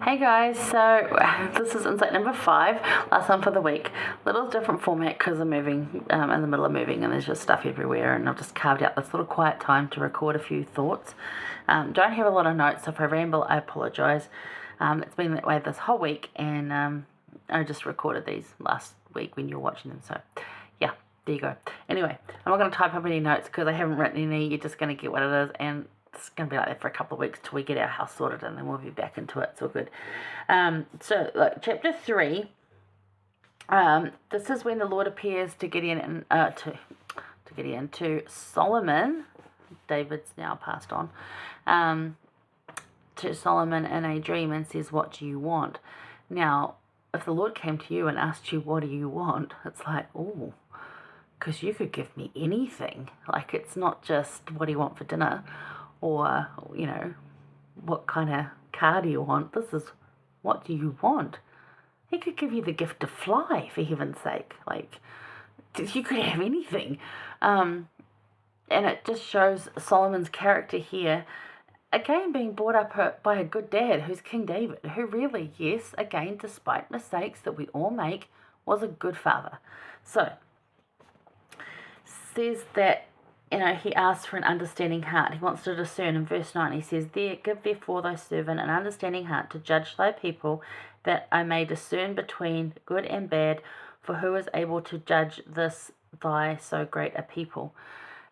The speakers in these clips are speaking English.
Hey guys, so this is insight number 5, last one for the week. Little different format because I'm moving, in the middle of moving, and there's just stuff everywhere, and I've just carved out this little quiet time to record a few thoughts. Don't have a lot of notes, so if I ramble, I apologise. It's been that way this whole week, and I just recorded these last week when you were watching them, so yeah, there you go. Anyway, I'm not going to type up any notes because I haven't written any. You're just going to get what it is, and it's going to be like that for a couple of weeks till we get our house sorted, and then we'll be back into it. It's all good. So, look, chapter 3. This is when the Lord appears to Gideon and to Solomon. David's now passed on. To Solomon in a dream and says, "What do you want?" Now, if the Lord came to you and asked you, "What do you want?" It's like, oh, because you could give me anything. Like, it's not just, "What do you want for dinner?" Or, "What kind of car do you want?" This is, "What do you want?" He could give you the gift to fly, for heaven's sake. Like, you could have anything. And it just shows Solomon's character here, again, being brought up by a good dad, who's King David, who really, yes, again, despite mistakes that we all make, was a good father. So, says that, he asks for an understanding heart. He wants to discern. In verse 9, he says, "Give therefore thy servant an understanding heart to judge thy people, that I may discern between good and bad, for who is able to judge this thy so great a people?"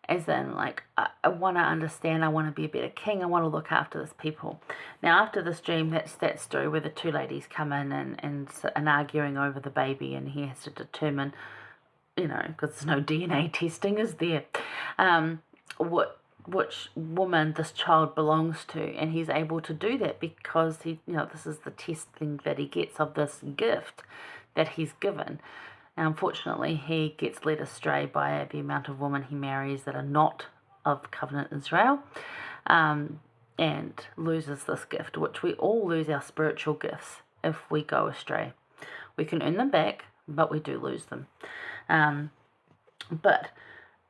As in, like, I want to understand, I want to be a better king, I want to look after this people. Now, after this dream, that's that story where the two ladies come in and arguing over the baby, and he has to determine, because there's no DNA testing, is there, which woman this child belongs to, and he's able to do that because this is the testing that he gets of this gift that he's given. Now, unfortunately, he gets led astray by the amount of women he marries that are not of covenant Israel, and loses this gift, which we all lose our spiritual gifts if we go astray. We can earn them back, but we do lose them. But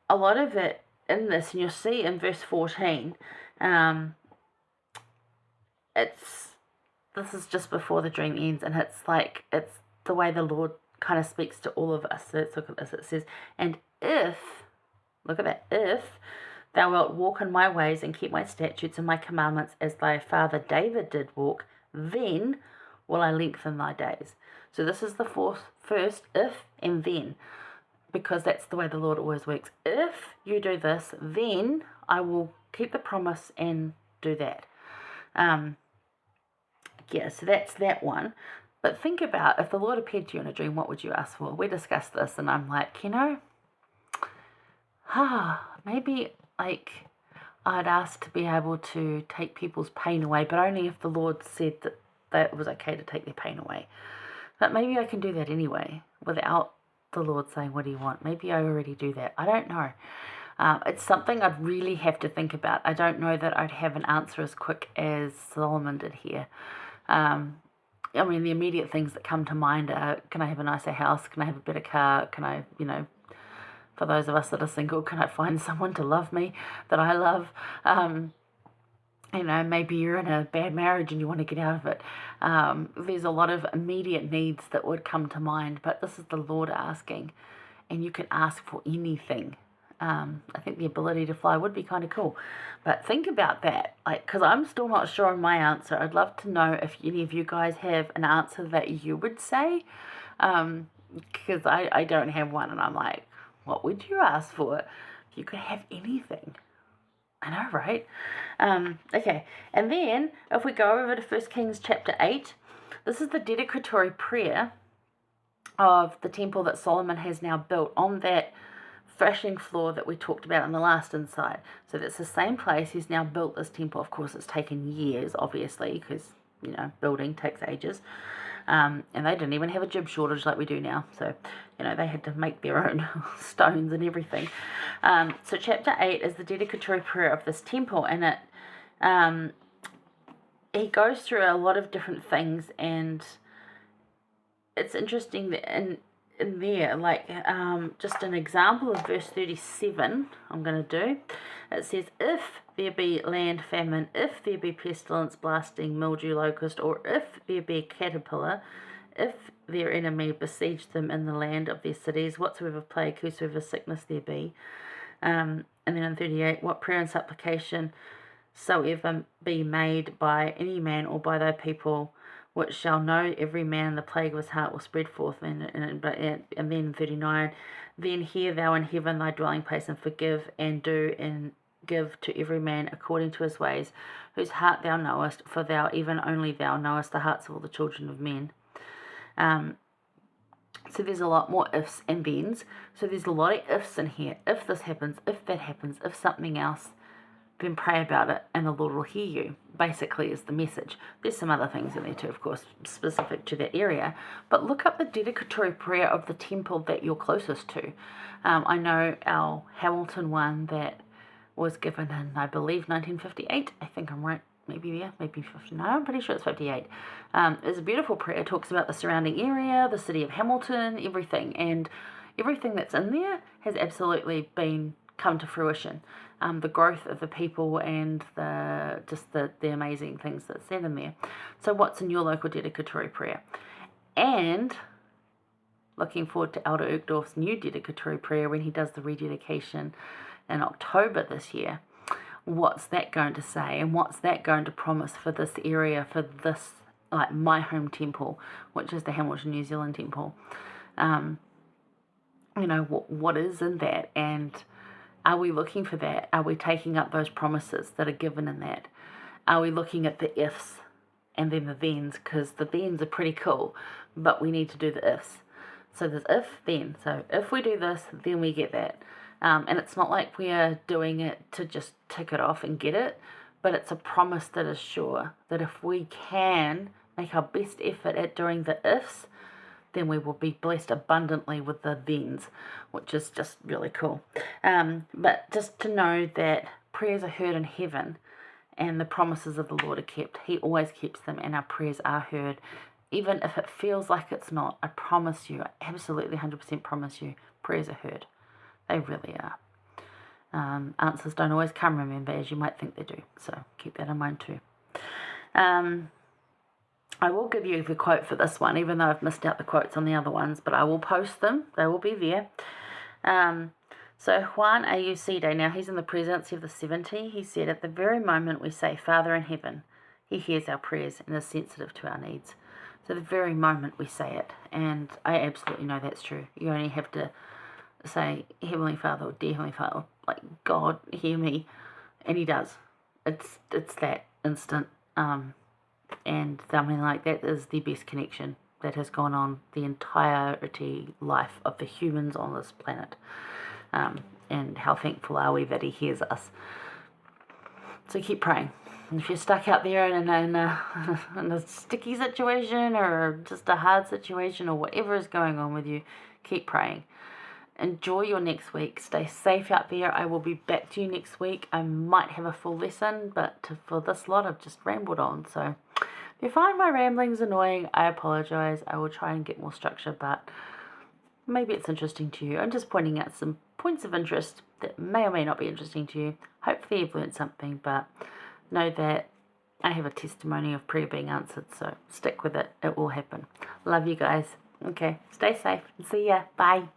a lot of it in this, and you'll see in verse 14, this is just before the dream ends, and it's the way the Lord kind of speaks to all of us. So let's look at this. It says, "And look at that, if thou wilt walk in my ways and keep my statutes and my commandments as thy father David did walk, then will I lengthen thy days." So this is the first if and then, because that's the way the Lord always works. If you do this, then I will keep the promise and do that. So that's that one. But think about, if the Lord appeared to you in a dream, what would you ask for? We discussed this, and I'm like, maybe I'd ask to be able to take people's pain away, but only if the Lord said that it was okay to take their pain away. But maybe I can do that anyway, without the Lord saying, "What do you want?" Maybe I already do that. I don't know. It's something I'd really have to think about. I don't know that I'd have an answer as quick as Solomon did here. The immediate things that come to mind are, can I have a nicer house? Can I have a better car? Can I, for those of us that are single, can I find someone to love me that I love? Maybe you're in a bad marriage and you want to get out of it. There's a lot of immediate needs that would come to mind, but this is the Lord asking, and you can ask for anything. I think the ability to fly would be kind of cool, but think about that, because I'm still not sure on my answer. I'd love to know if any of you guys have an answer that you would say, because I don't have one, and I'm like, what would you ask for if you could have anything? I know, right? Okay, and then if we go over to 1 Kings chapter 8, this is the dedicatory prayer of the temple that Solomon has now built on that threshing floor that we talked about in the last insight. So that's the same place. He's now built this temple. Of course, it's taken years, obviously, because, building takes ages. And they didn't even have a gym shortage like we do now. So, they had to make their own stones and everything. So chapter 8 is the dedicatory prayer of this temple. And he goes through a lot of different things. And it's interesting that in there, like just an example of verse 37, I'm going to do. It says, if there be land famine, if there be pestilence, blasting, mildew, locust, or if there be caterpillar, if their enemy besiege them in the land of their cities, whatsoever plague, whosoever sickness there be. And then in 38, what prayer and supplication soever be made by any man or by thy people, which shall know every man the plague of his heart will spread forth. And then 39, then hear thou in heaven thy dwelling place, and forgive and do and give to every man according to his ways, whose heart thou knowest, for thou, even only thou, knowest the hearts of all the children of men. So there's a lot more ifs and thens. So there's a lot of ifs in here. If this happens, if that happens, if something else, then pray about it and the Lord will hear you, basically is the message. There's some other things in there too, of course, specific to that area. But look up the dedicatory prayer of the temple that you're closest to. I know our Hamilton one that was given in, I believe, 1958. I think I'm right. Maybe there, maybe 50. No, I'm pretty sure it's 58. It's a beautiful prayer. It talks about the surrounding area, the city of Hamilton, everything. And everything that's in there has absolutely come to fruition. The growth of the people and the amazing things that's said in there. So what's in your local dedicatory prayer? And looking forward to Elder Uchtdorf's new dedicatory prayer when he does the rededication in October this year. What's that going to say, and what's that going to promise for this area, for this, like my home temple, which is the Hamilton, New Zealand temple? What is in that, and are we looking for that? Are we taking up those promises that are given in that? Are we looking at the ifs and then the thens? Because the thens are pretty cool, but we need to do the ifs. So there's if, then. So if we do this, then we get that. And it's not like we're doing it to just tick it off and get it, but it's a promise that is sure that if we can make our best effort at doing the ifs, then we will be blessed abundantly with the thens, which is just really cool. But just to know that prayers are heard in heaven and the promises of the Lord are kept. He always keeps them, and our prayers are heard. Even if it feels like it's not, I promise you, I absolutely 100% promise you, prayers are heard. They really are. Answers don't always come, remember, as you might think they do. So keep that in mind too. I will give you the quote for this one, even though I've missed out the quotes on the other ones, but I will post them. They will be there. So Juan Ayucide, now he's in the presidency of the 70. He said, at the very moment we say, Father in heaven, he hears our prayers and is sensitive to our needs. So the very moment we say it, and I absolutely know that's true. You only have to say, Heavenly Father, or Dear Heavenly Father, like, God, hear me, and he does. It's that instant, and something like that is the best connection that has gone on the entirety life of the humans on this planet, and how thankful are we that he hears us. So keep praying. And if you're stuck out there in a sticky situation, or just a hard situation, or whatever is going on with you, keep praying. Enjoy your next week. Stay safe out there. I will be back to you next week. I might have a full lesson, but for this lot, I've just rambled on. So if you find my ramblings annoying, I apologize. I will try and get more structure, but maybe it's interesting to you. I'm just pointing out some points of interest that may or may not be interesting to you. Hopefully you've learned something, but know that I have a testimony of prayer being answered, so stick with it. It will happen. Love you guys. Okay, stay safe and see ya. Bye.